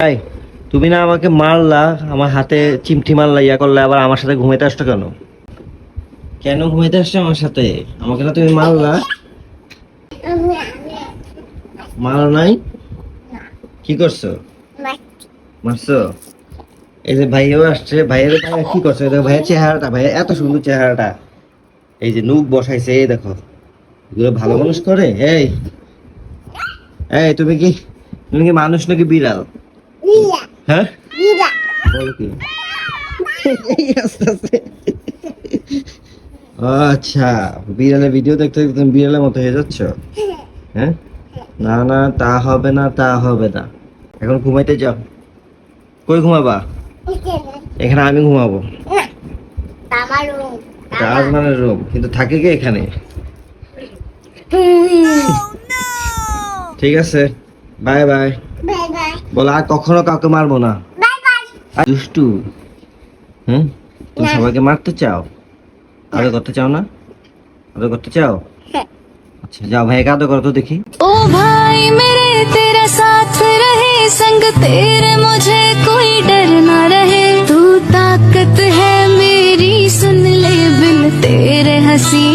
এই তুমি না আমাকে মারলা, আমার হাতে চিমটি মারলা, ইয়া করলে, আবার আমার সাথে ঘুমাইতে আসছো কেন? কেন ঘুমাইতে আসছো আমার সাথে? আমাকে না তুমি মারলা? মারো নাই? কি করছো? মারছো? এই যে ভাইয়াও আসছে, ভাইয়ের ভাইয়া কি করছো? এই দেখো ভাইয়ের চেহারাটা, ভাইয়া এত সুন্দর চেহারাটা, এই যে নুক বসাইছে, এই দেখো, এগুলো ভালো মানুষ করে? এই এই তুমি কি মানুষ নাকি বিড়াল? হ্যাঁ বলো কি? এই আস্তে আস্তে। আচ্ছা, বিড়ালের ভিডিও দেখতে দেখতে তুমি বিড়ালের মতো হয়ে যাচ্ছ? হ্যাঁ, না না, তা হবে না, তা হবে না। এখন ঘুমাইতে যাও। কই ঘুমাবা? এখানে আমি ঘুমাবো। তাজমানের রুম, কিন্তু থাকে কে এখানে? ঠিক আছে, বাই বাই। বলো আর কখনো কাউকে মারবো না। আর দুষ্টু, হুম, তুমি সবাইকে মারতে চাও? আদর করতে চাও না? আদর করতে চাও? अच्छा जाओ भाई का तो कर तो देखी। ओ भाई मेरे तेरा साथ रहे संग तेरे, मुझे कोई डर ना रहे। तू ताकत है मेरी, सुन ले बिन तेरे हंसी